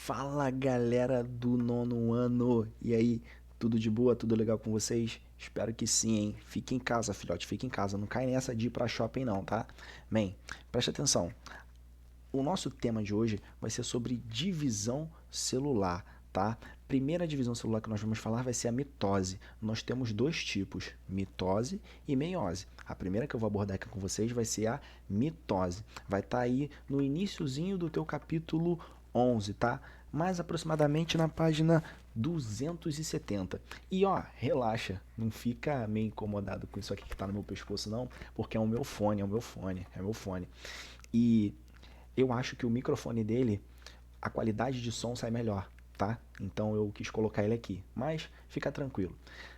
Fala galera do nono ano! E aí, tudo de boa? Tudo legal com vocês? Espero que sim, hein? Fique em casa, filhote, fique em casa. Não cai nessa de ir pra shopping, não, tá? Bem, preste atenção. O nosso tema de hoje vai ser sobre divisão celular, tá? Primeira divisão celular que nós vamos falar vai ser a mitose. Nós temos dois tipos, mitose e meiose. A primeira que eu vou abordar aqui com vocês vai ser a mitose. Vai estar aí no iniciozinho do teu capítulo 11, tá? Mais aproximadamente na página 270. E ó, relaxa, não fica meio incomodado com isso aqui que tá no meu pescoço não, porque é o meu fone, é o meu fone. E eu acho que o microfone dele, a qualidade de som sai melhor, tá? Então eu quis colocar ele aqui, mas fica tranquilo.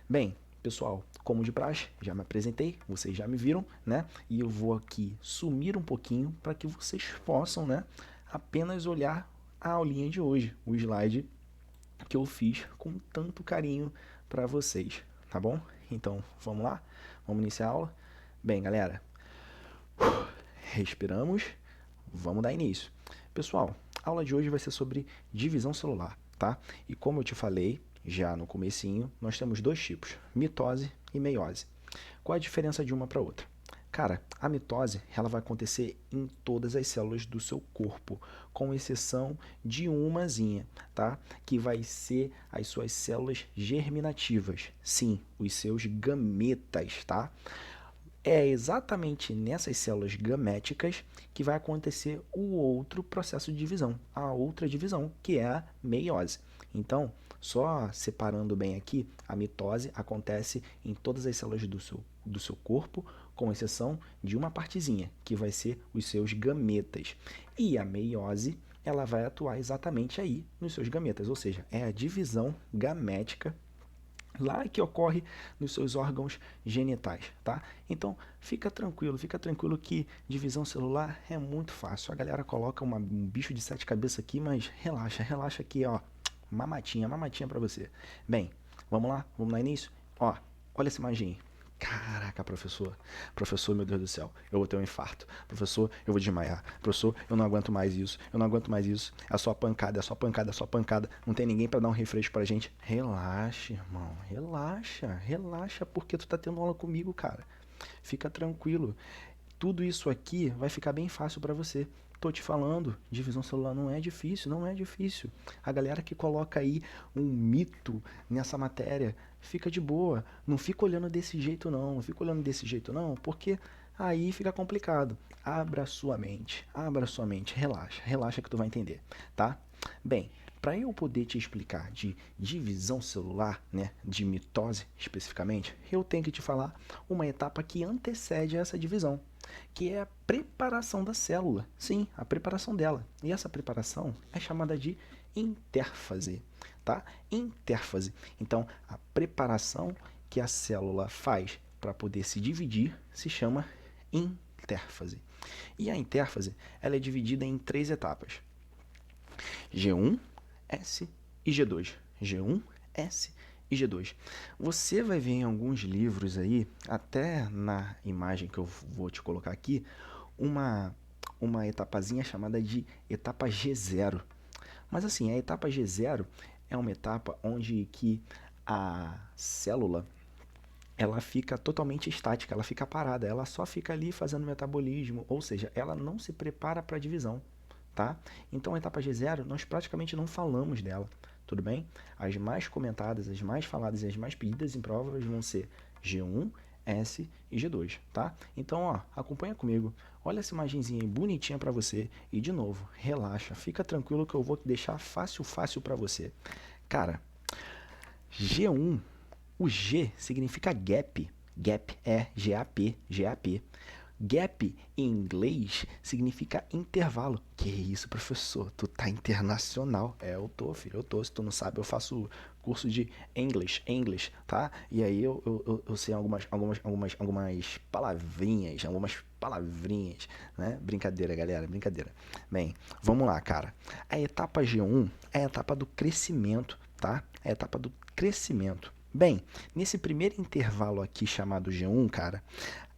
Bem, pessoal, como de praxe, já me apresentei, vocês já me viram, né? E eu vou aqui sumir um pouquinho para que vocês possam, né, apenas olhar a aulinha de hoje, o slide que eu fiz com tanto carinho para vocês, tá bom? Então, vamos lá? Vamos iniciar a aula? Bem, galera, respiramos. Vamos dar início. Pessoal, a aula de hoje vai ser sobre divisão celular, tá? E como eu te falei já no comecinho, nós temos dois tipos, mitose e meiose. Qual a diferença de uma para outra? Cara, a mitose ela vai acontecer em todas as células do seu corpo, com exceção de umazinha, tá? Que vai ser as suas células germinativas. Sim, os seus gametas, tá? É exatamente nessas células gaméticas que vai acontecer o outro processo de divisão, a outra divisão, que é a meiose. Então, só separando bem aqui, a mitose acontece em todas as células do seu corpo, com exceção de uma partezinha, que vai ser os seus gametas. E a meiose, ela vai atuar exatamente aí nos seus gametas, ou seja, é a divisão gamética lá que ocorre nos seus órgãos genitais, tá? Então, fica tranquilo que divisão celular é muito fácil. A galera coloca um bicho de sete cabeças aqui, mas relaxa, relaxa aqui, ó. Mamatinha, mamatinha pra você. Bem, vamos lá início? Ó, olha essa imagem. Caraca, professor. Professor, meu Deus do céu, eu vou ter um infarto. Professor, eu vou desmaiar. Professor, eu não aguento mais isso. Eu não aguento mais isso. É só pancada, é só pancada, é só pancada. Não tem ninguém pra dar um refresco pra gente. Relaxa, irmão. Relaxa, relaxa, porque tu tá tendo aula comigo, cara. Fica tranquilo. Tudo isso aqui vai ficar bem fácil para você. Tô te falando, divisão celular não é difícil, não é difícil. A galera que coloca aí um mito nessa matéria, fica de boa. Não fica olhando desse jeito não, não fica olhando desse jeito não, porque aí fica complicado. Abra sua mente, relaxa, relaxa que tu vai entender, tá? Bem, para eu poder te explicar de divisão celular, né, de mitose especificamente, eu tenho que te falar uma etapa que antecede essa divisão, que é a preparação da célula. Sim, a preparação dela. E essa preparação é chamada de intérfase, tá? Intérfase. Então, a preparação que a célula faz para poder se dividir se chama intérfase. E a intérfase, ela é dividida em três etapas: G1, S e G2. G1, S e G2. Você vai ver em alguns livros aí, até na imagem que eu vou te colocar aqui, uma, uma etapazinha chamada de etapa G0. Mas assim, a etapa G0 é uma etapa onde que a célula ela fica totalmente estática, ela fica parada, ela só fica ali fazendo metabolismo, ou seja, ela não se prepara para a divisão, tá? Então a etapa G0 nós praticamente não falamos dela, tudo bem? As mais comentadas, as mais faladas e as mais pedidas em provas vão ser G1, S e G2, tá? Então, ó, acompanha comigo, olha essa imagenzinha aí bonitinha para você e de novo, relaxa, fica tranquilo que eu vou deixar fácil, fácil para você. Cara, G1, o G significa gap. Gap é G-A-P, G-A-P. Gap em inglês significa intervalo. Que isso, professor? Tu tá internacional. É, eu tô, filho, eu tô. Se tu não sabe, eu faço curso de English, tá? E aí eu sei algumas palavrinhas, né? Brincadeira, galera, brincadeira. Bem, vamos lá, cara. A etapa G1 é a etapa do crescimento, tá? É a etapa do crescimento. Bem, nesse primeiro intervalo aqui chamado G1, cara,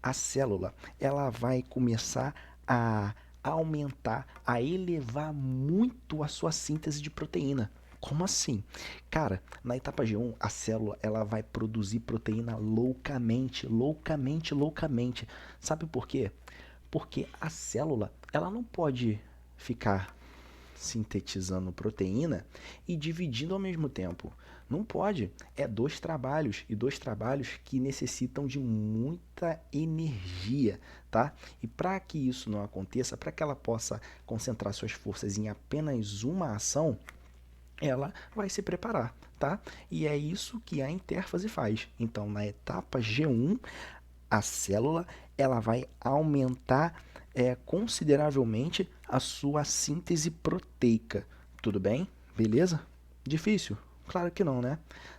a célula ela vai começar a aumentar, a elevar muito a sua síntese de proteína. Como assim? Cara, na etapa G1, a célula ela vai produzir proteína loucamente, loucamente, loucamente. Sabe por quê? Porque a célula ela não pode ficar sintetizando proteína e dividindo ao mesmo tempo. Não pode. É dois trabalhos, e dois trabalhos que necessitam de muita energia, tá? E para que isso não aconteça, para que ela possa concentrar suas forças em apenas uma ação, ela vai se preparar, tá? E é isso que a intérfase faz. Então, na etapa G1, a célula ela vai aumentar consideravelmente a sua síntese proteica. Tudo bem? Beleza? Difícil? Claro que não, né?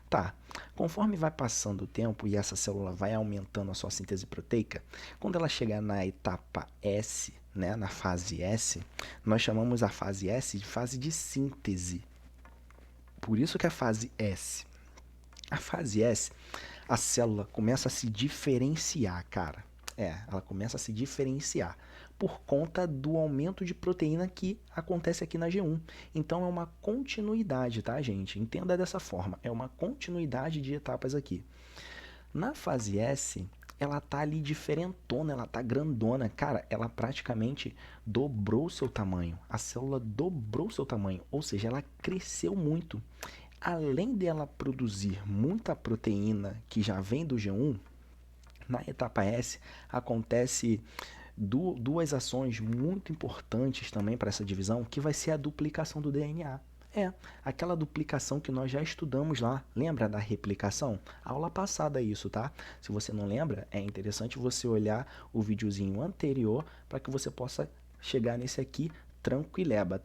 Tá. Conforme vai passando o tempo e essa célula vai aumentando a sua síntese proteica, quando ela chegar na etapa S, né, na fase S, nós chamamos a fase S de fase de síntese. Por isso que é a fase S. A fase S, a célula começa a se diferenciar, cara. Ela começa a se diferenciar por conta do aumento de proteína que acontece aqui na G1. Então é uma continuidade, tá, gente? Entenda dessa forma, é uma continuidade de etapas aqui. Na fase S, ela tá ali diferentona, ela tá grandona. Cara, ela praticamente dobrou o seu tamanho. A célula dobrou o seu tamanho, ou seja, ela cresceu muito. Além dela produzir muita proteína que já vem do G1, na etapa S acontece duas ações muito importantes também para essa divisão, que vai ser a duplicação do DNA. Aquela duplicação que nós já estudamos lá. Lembra da replicação? Aula passada isso, tá? Se você não lembra, é interessante você olhar o videozinho anterior para que você possa chegar nesse aqui tranquileba,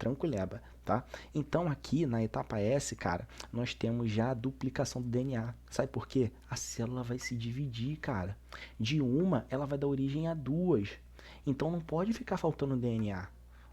tá? Então aqui na etapa S, cara, nós temos já a duplicação do DNA. Sabe por quê? A célula vai se dividir, cara. De uma, ela vai dar origem a duas. Então não pode ficar faltando DNA.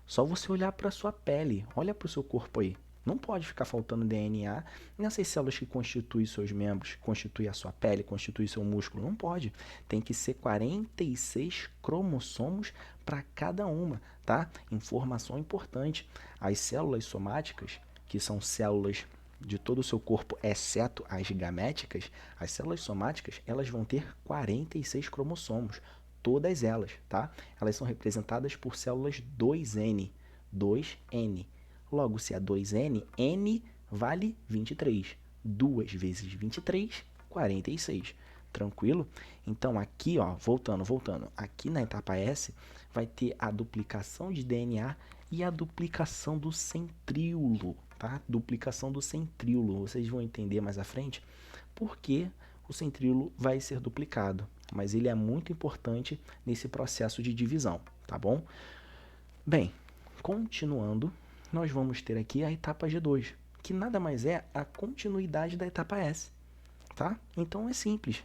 Só você olhar para sua pele, olha para o seu corpo aí. Não pode ficar faltando DNA nessas células que constituem seus membros, constituem a sua pele, constituem seu músculo. Não pode. Tem que ser 46 cromossomos para cada uma, tá? Informação importante. As células somáticas, que são células de todo o seu corpo, exceto as gaméticas, as células somáticas, elas vão ter 46 cromossomos. Todas elas, tá? Elas são representadas por células 2N. 2N. Logo, se é 2N, N vale 23. 2 vezes 23, 46. Tranquilo? Então, aqui, ó, voltando. Aqui na etapa S, vai ter a duplicação de DNA e a duplicação do centríolo, tá? Duplicação do centríolo. Vocês vão entender mais à frente por que o centríolo vai ser duplicado. Mas ele é muito importante nesse processo de divisão, tá bom? Bem, continuando, nós vamos ter aqui a etapa G2, que nada mais é a continuidade da etapa S, tá? Então é simples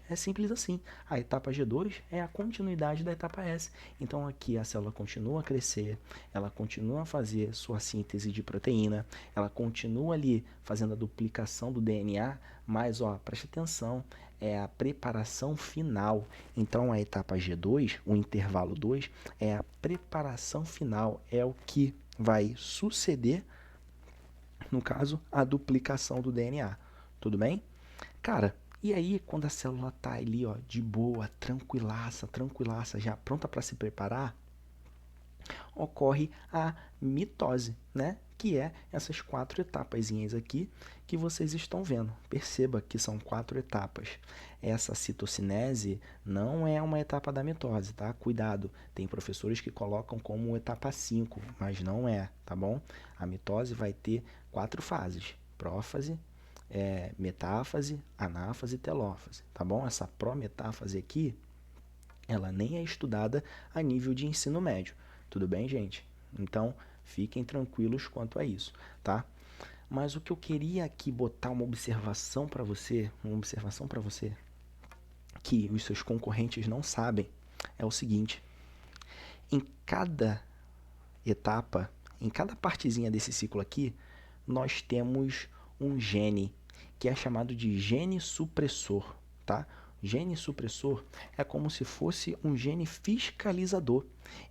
assim. A etapa G2 é a continuidade da etapa S. Então aqui a célula continua a crescer, ela continua a fazer sua síntese de proteína, ela continua ali fazendo a duplicação do DNA, mas ó, preste atenção, é a preparação final. Então a etapa G2, o intervalo 2, é a preparação final, é o que vai suceder, no caso, a duplicação do DNA. Tudo bem? Cara, e aí quando a célula tá ali, ó, de boa, tranquilaça, já pronta para se preparar, ocorre a mitose, né? Que é essas 4 etapazinhas aqui que vocês estão vendo. Perceba que são 4 etapas. Essa citocinese não é uma etapa da mitose, tá? Cuidado, tem professores que colocam como etapa 5, mas não é, tá bom? A mitose vai ter 4 fases: prófase, metáfase, anáfase e telófase, tá bom? Essa prometáfase aqui, ela nem é estudada a nível de ensino médio. Tudo bem, gente? Então, fiquem tranquilos quanto a isso, tá? Mas o que eu queria aqui botar uma observação para você, que os seus concorrentes não sabem, é o seguinte: em cada etapa, em cada partezinha desse ciclo aqui, nós temos um gene que é chamado de gene supressor, tá? Gene supressor é como se fosse um gene fiscalizador.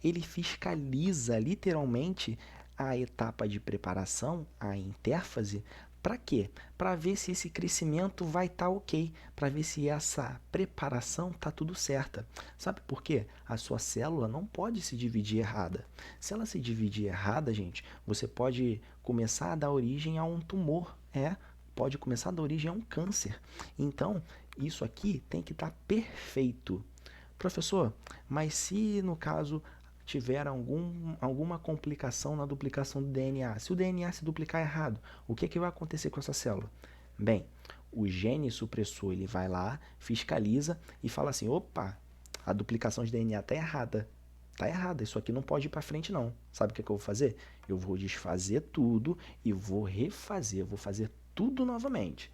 Ele fiscaliza literalmente a etapa de preparação, a intérfase. Para quê? Para ver se esse crescimento vai estar ok, para ver se essa preparação está tudo certa. Sabe por quê? A sua célula não pode se dividir errada. Se ela se dividir errada, gente, você pode começar a dar origem a um tumor. Pode começar a dar origem a um câncer. Então, isso aqui tem que estar perfeito. Professor, mas se no caso tiver alguma complicação na duplicação do DNA, se o DNA se duplicar errado, o que vai acontecer com essa célula? Bem, o gene supressor ele vai lá, fiscaliza e fala assim, opa, a duplicação de DNA está errada. Está errada, isso aqui não pode ir para frente não. Sabe o que eu vou fazer? Eu vou desfazer tudo e vou refazer, vou fazer tudo novamente.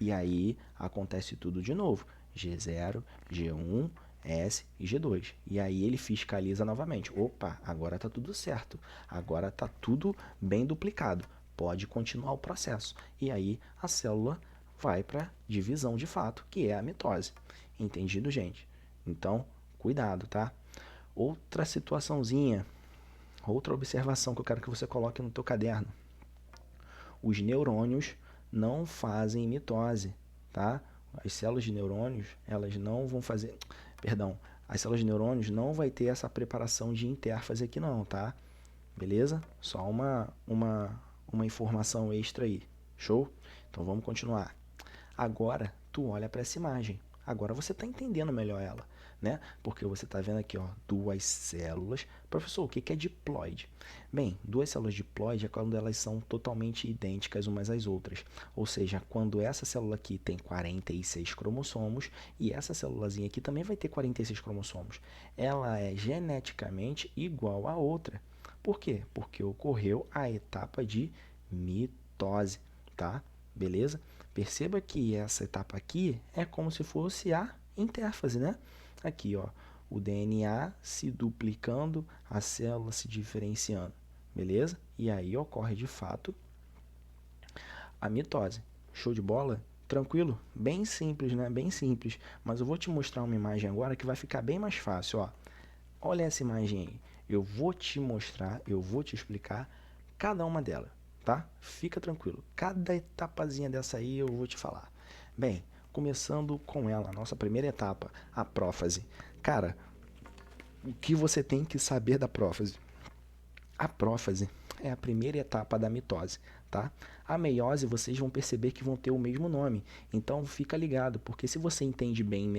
E aí acontece tudo de novo. G0, G1, S e G2. E aí ele fiscaliza novamente. Opa, agora está tudo certo. Agora está tudo bem duplicado. Pode continuar o processo. E aí a célula vai para divisão de fato, que é a mitose. Entendido, gente? Então, cuidado, tá? Outra situaçãozinha, outra observação que eu quero que você coloque no teu caderno. Os neurônios não fazem mitose, tá? As células de neurônios, elas não vão fazer... Perdão, as células de neurônios não vai ter essa preparação de intérfase aqui não, tá? Beleza? Só uma informação extra aí. Show? Então vamos continuar. Agora, tu olha para essa imagem. Agora você está entendendo melhor ela, né? Porque você está vendo aqui, ó, duas células. Professor, o que é diploide? Bem, duas células diploide é quando elas são totalmente idênticas umas às outras. Ou seja, quando essa célula aqui tem 46 cromossomos e essa célulazinha aqui também vai ter 46 cromossomos. Ela é geneticamente igual à outra. Por quê? Porque ocorreu a etapa de mitose, tá? Beleza? Perceba que essa etapa aqui é como se fosse a intérfase, né? Aqui, ó, o DNA se duplicando, a célula se diferenciando, beleza? E aí ocorre de fato a mitose. Show de bola? Tranquilo? Bem simples, né? Bem simples. Mas eu vou te mostrar uma imagem agora que vai ficar bem mais fácil, ó. Olha essa imagem aí. Eu vou te mostrar, eu vou te explicar cada uma delas, tá? Fica tranquilo. Cada etapazinha dessa aí eu vou te falar. Bem, começando com ela, nossa primeira etapa, a prófase. Cara, o que você tem que saber da prófase? A prófase é a primeira etapa da mitose, tá? A meiose vocês vão perceber que vão ter o mesmo nome, então fica ligado, porque se você entende bem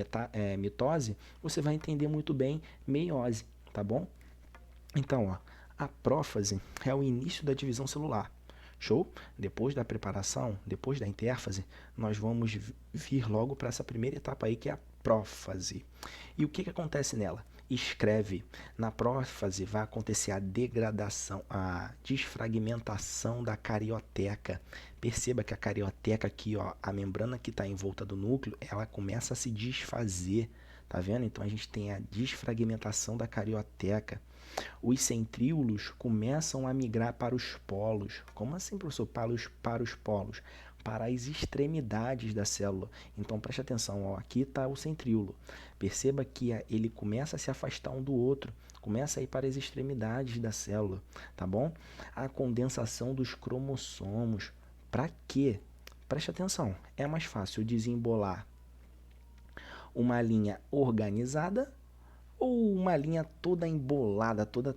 mitose, você vai entender muito bem meiose, tá bom? Então, ó, a prófase é o início da divisão celular. Show? Depois da preparação, depois da intérfase, nós vamos vir logo para essa primeira etapa aí, que é a prófase. E o que acontece nela? Escreve. Na prófase vai acontecer a degradação, a desfragmentação da carioteca. Perceba que a carioteca aqui, ó, a membrana que está em volta do núcleo, ela começa a se desfazer. Tá vendo? Então a gente tem a desfragmentação da carioteca. Os centríolos começam a migrar para os polos. Como assim, professor? Para os polos. Para as extremidades da célula. Então, preste atenção. Ó, aqui está o centríolo. Perceba que ele começa a se afastar um do outro. Começa a ir para as extremidades da célula. Tá bom? A condensação dos cromossomos. Para quê? Preste atenção. É mais fácil desembolar uma linha organizada ou uma linha toda embolada, toda,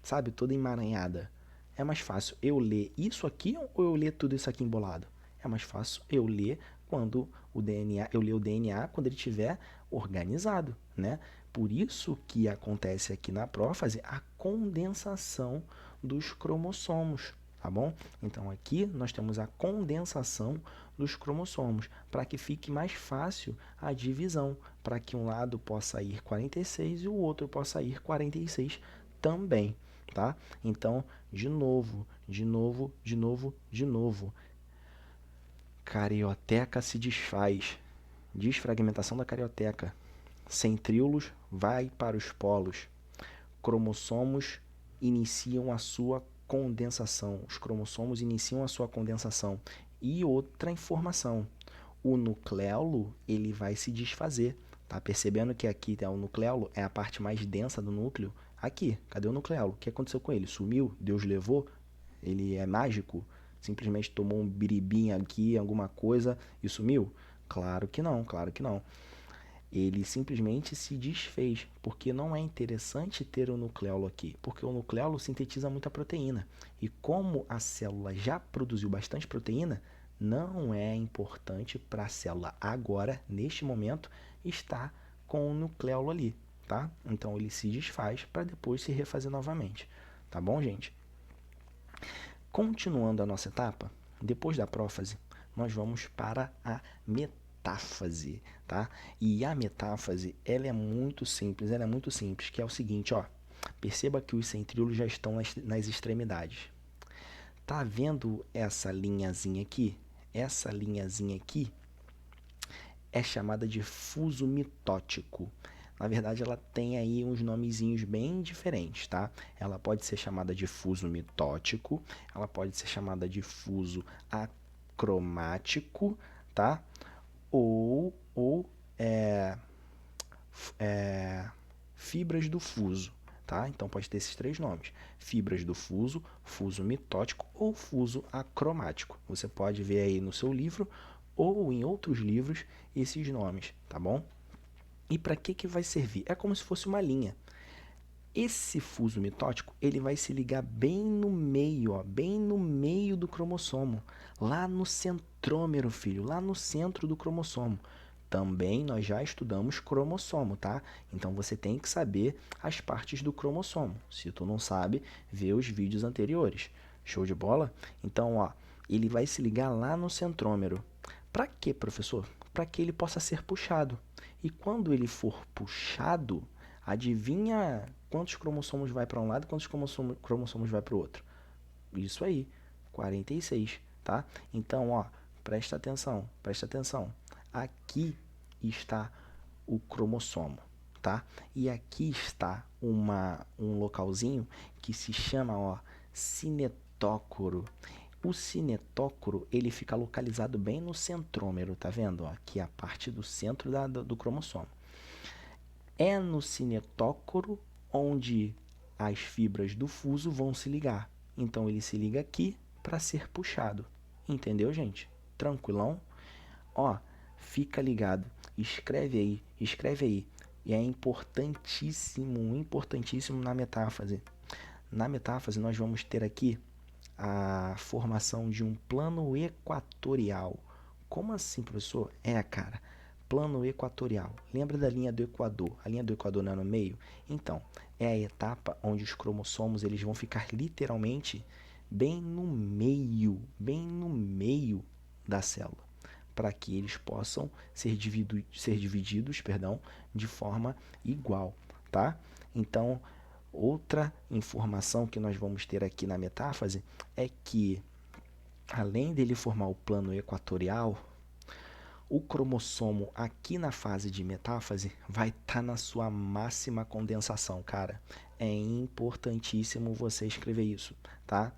sabe, toda emaranhada? É mais fácil eu ler isso aqui ou eu ler tudo isso aqui embolado? É mais fácil eu ler quando eu ler o DNA quando ele estiver organizado, né? Por isso que acontece aqui na prófase a condensação dos cromossomos, tá bom? Então aqui nós temos a condensação dos cromossomos, para que fique mais fácil a divisão, para que um lado possa ir 46 e o outro possa ir 46 também, tá? Então, de novo. Carioteca se desfaz, desfragmentação da carioteca, centríolos vai para os polos, cromossomos iniciam a sua condensação, os cromossomos iniciam a sua condensação. E outra informação, o nucleolo ele vai se desfazer. Tá percebendo que aqui o nucleolo é a parte mais densa do núcleo? Aqui, cadê o nucleolo? O que aconteceu com ele? Sumiu? Deus levou? Ele é mágico? Simplesmente tomou um biribim aqui, alguma coisa e sumiu? Claro que não, claro que não. Ele simplesmente se desfez, porque não é interessante ter o nucleolo aqui, porque o nucleolo sintetiza muita proteína. E como a célula já produziu bastante proteína, não é importante para a célula agora, neste momento, estar com o nucleolo ali, tá? Então ele se desfaz para depois se refazer novamente, tá bom, gente? Continuando a nossa etapa, depois da prófase, nós vamos para a metáfase, tá? E a metáfase, ela é muito simples, que é o seguinte, ó. Perceba que os centríolos já estão nas extremidades. Tá vendo essa linhazinha aqui? Essa linhazinha aqui é chamada de fuso mitótico. Na verdade, ela tem aí uns nomezinhos bem diferentes, tá? Ela pode ser chamada de fuso mitótico, ela pode ser chamada de fuso acromático, tá? Ou fibras do fuso, tá? Então pode ter esses três nomes: fibras do fuso, fuso mitótico ou fuso acromático. Você pode ver aí no seu livro ou em outros livros esses nomes, tá bom? E para que vai servir? É como se fosse uma linha. Esse fuso mitótico, ele vai se ligar bem no meio, ó, bem no meio do cromossomo, lá no centrômero, filho, lá no centro do cromossomo. Também nós já estudamos cromossomo, tá? Então você tem que saber as partes do cromossomo. Se tu não sabe, vê os vídeos anteriores. Show de bola? Então, ó, ele vai se ligar lá no centrômero. Para quê, professor? Para que ele possa ser puxado. E quando ele for puxado, adivinha quantos cromossomos vai para um lado e quantos cromossomos vai para o outro? Isso aí, 46, tá? Então, ó, presta atenção, presta atenção. Aqui está o cromossomo, tá? E aqui está um localzinho que se chama, ó, cinetócoro. O cinetócoro, ele fica localizado bem no centrômero, tá vendo? Ó, aqui é a parte do centro do cromossomo. É no cinetócoro onde as fibras do fuso vão se ligar. Então ele se liga aqui para ser puxado. Entendeu, gente? Tranquilão? Ó, fica ligado. Escreve aí. E é importantíssimo, importantíssimo na metáfase. Na metáfase nós vamos ter aqui a formação de um plano equatorial. Como assim, professor? Cara, plano equatorial. Lembra da linha do Equador? A linha do Equador não é no meio? Então, é a etapa onde os cromossomos eles vão ficar literalmente bem no meio da célula, para que eles possam ser divididos, de forma igual, tá? Então, outra informação que nós vamos ter aqui na metáfase é que, além dele formar o plano equatorial, o cromossomo aqui na fase de metáfase vai estar na sua máxima condensação, cara. É importantíssimo você escrever isso, tá?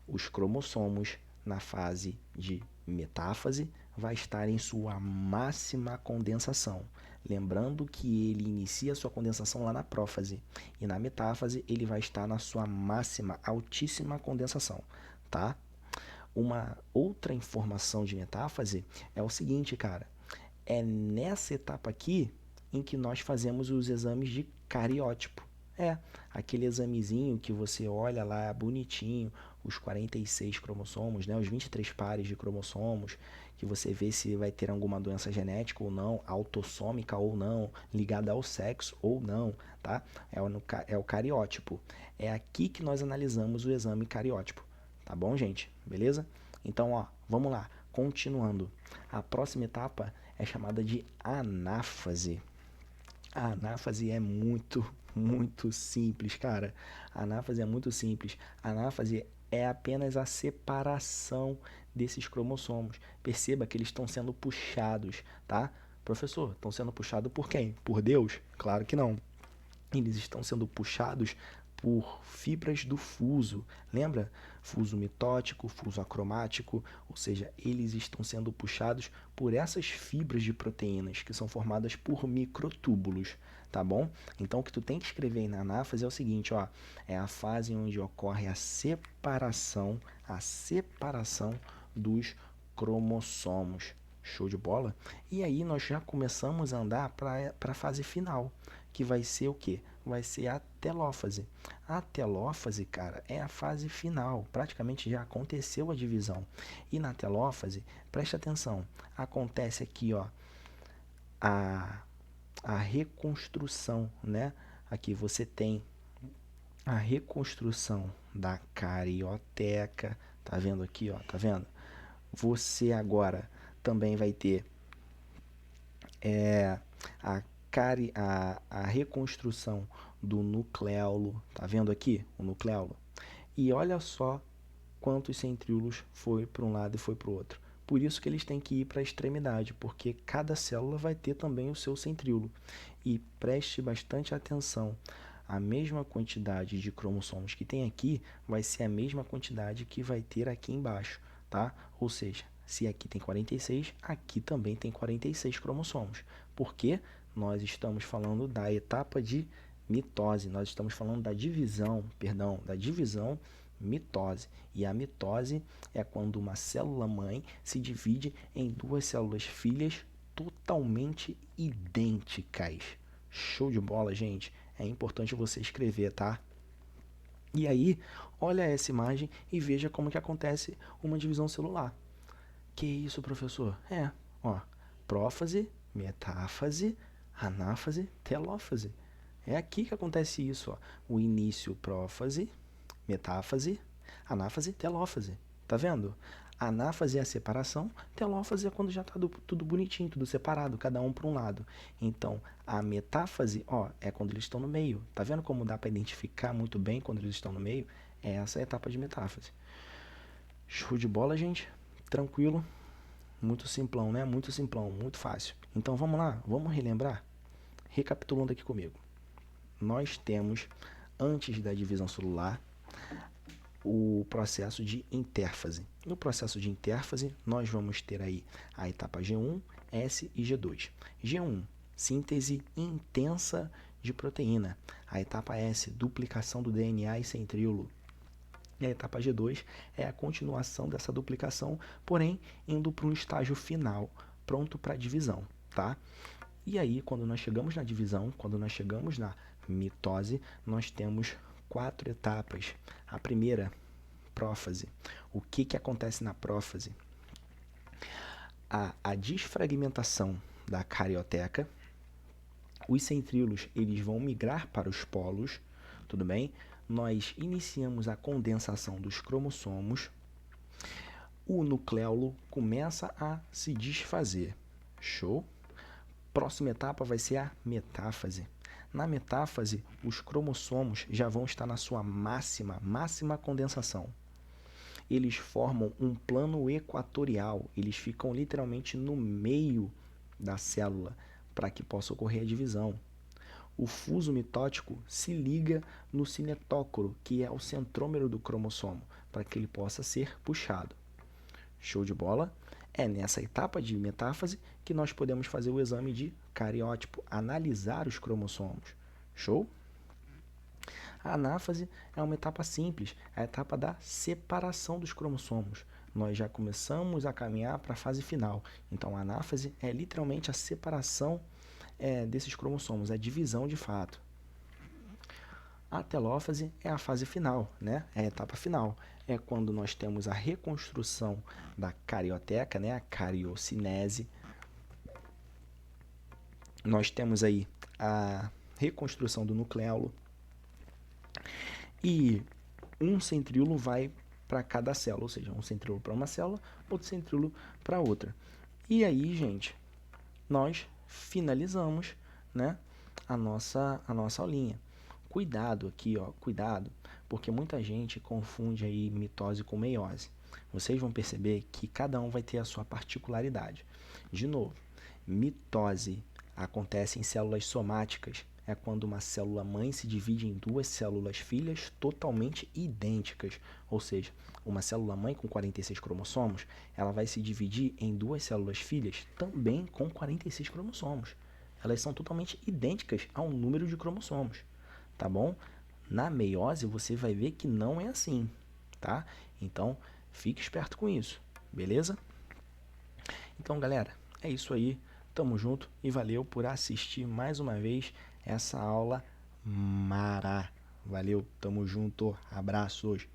Os cromossomos na fase de metáfase vai estar em sua máxima condensação. Lembrando que ele inicia sua condensação lá na prófase e na metáfase ele vai estar na sua máxima, altíssima condensação, tá? Uma outra informação de metáfase é o seguinte, cara. É nessa etapa aqui em que nós fazemos os exames de cariótipo. Aquele examezinho que você olha lá bonitinho, os 46 cromossomos, né, os 23 pares de cromossomos, que você vê se vai ter alguma doença genética ou não, autossômica ou não, ligada ao sexo ou não, tá? É o cariótipo. É aqui que nós analisamos o exame cariótipo. Tá bom, gente? Beleza? Então, ó, vamos lá. Continuando. A próxima etapa é chamada de anáfase. A anáfase é muito simples, cara. A anáfase é muito simples. A anáfase é apenas a separação desses cromossomos. Perceba que eles estão sendo puxados, tá? Professor, estão sendo puxados por quem? Por Deus? Claro que não. Eles estão sendo puxados por fibras do fuso. Lembra? Fuso mitótico, fuso acromático, ou seja, eles estão sendo puxados por essas fibras de proteínas que são formadas por microtúbulos, tá bom? Então, o que tu tem que escrever aí na anáfase é o seguinte, ó, é a fase onde ocorre a separação dos cromossomos. Show de bola? E aí nós já começamos a andar para a fase final, que vai ser o quê? Vai ser a telófase. A telófase, cara, é a fase final. Praticamente já aconteceu a divisão. E na telófase, presta atenção, acontece aqui, ó, a, a reconstrução, né? Aqui você tem a reconstrução da carioteca. Tá vendo aqui, ó? Tá vendo? Você agora também vai ter a, a reconstrução do nucleolo. Tá vendo aqui o nucleolo? E olha só quantos centríolos foi para um lado e foi para o outro. Por isso que eles têm que ir para a extremidade, porque cada célula vai ter também o seu centríolo. E preste bastante atenção, a mesma quantidade de cromossomos que tem aqui vai ser a mesma quantidade que vai ter aqui embaixo, tá? Ou seja, se aqui tem 46, aqui também tem 46 cromossomos. Porque nós estamos falando da etapa de mitose, nós estamos falando da divisão, da divisão mitose. E a mitose é quando uma célula-mãe se divide em duas células filhas totalmente idênticas. Show de bola, gente? É importante você escrever, tá? E aí, olha essa imagem e veja como que acontece uma divisão celular. Que isso, professor? Ó, prófase, metáfase, anáfase, telófase. É aqui que acontece isso, ó. O início, prófase, metáfase, anáfase, telófase. Tá vendo? Anáfase é a separação, telófase é quando já está tudo bonitinho, tudo separado, cada um para um lado. Então, a metáfase, ó, é quando eles estão no meio. Tá vendo como dá para identificar muito bem quando eles estão no meio? Essa é a etapa de metáfase. Show de bola, gente? Tranquilo? Muito simplão, né? Muito simplão, muito fácil. Então, vamos lá, vamos relembrar? Recapitulando aqui comigo. Nós temos, antes da divisão celular, o processo de intérfase. No processo de intérfase, nós vamos ter aí a etapa G1, S e G2. G1, síntese intensa de proteína. A etapa S, duplicação do DNA e centríolo. E a etapa G2 é a continuação dessa duplicação, porém indo para um estágio final, pronto para a divisão, tá? E aí, quando nós chegamos na divisão, quando nós chegamos na mitose, nós temos 4 etapas. A primeira, prófase. O que acontece na prófase? A desfragmentação da carioteca. Os centríolos eles vão migrar para os polos, tudo bem? Nós iniciamos a condensação dos cromossomos. O nucleolo começa a se desfazer. Show? Próxima etapa vai ser a metáfase. Na metáfase, os cromossomos já vão estar na sua máxima condensação. Eles formam um plano equatorial, eles ficam literalmente no meio da célula para que possa ocorrer a divisão. O fuso mitótico se liga no cinetócoro, que é o centrômero do cromossomo, para que ele possa ser puxado. Show de bola? É nessa etapa de metáfase que nós podemos fazer o exame de cariótipo, analisar os cromossomos. Show? A anáfase é uma etapa simples, é a etapa da separação dos cromossomos. Nós já começamos a caminhar para a fase final. Então, a anáfase é literalmente a separação desses cromossomos, a divisão de fato. A telófase é a fase final, né? É a etapa final. É quando nós temos a reconstrução da carioteca, né? A cariocinese. Nós temos aí a reconstrução do nucleolo. E um centríolo vai para cada célula, ou seja, um centríolo para uma célula, outro centríolo para outra. E aí, gente, nós finalizamos, né, a nossa aulinha. Cuidado aqui, ó, cuidado, porque muita gente confunde aí mitose com meiose. Vocês vão perceber que cada um vai ter a sua particularidade. De novo, mitose acontece em células somáticas, é quando uma célula mãe se divide em duas células filhas totalmente idênticas. Ou seja, uma célula mãe com 46 cromossomos, ela vai se dividir em duas células filhas também com 46 cromossomos. Elas são totalmente idênticas ao número de cromossomos, tá bom? Na meiose você vai ver que não é assim, tá? Então, fique esperto com isso, beleza? Então, galera, é isso aí. Tamo junto e valeu por assistir mais uma vez essa aula mara. Valeu, tamo junto, abraços.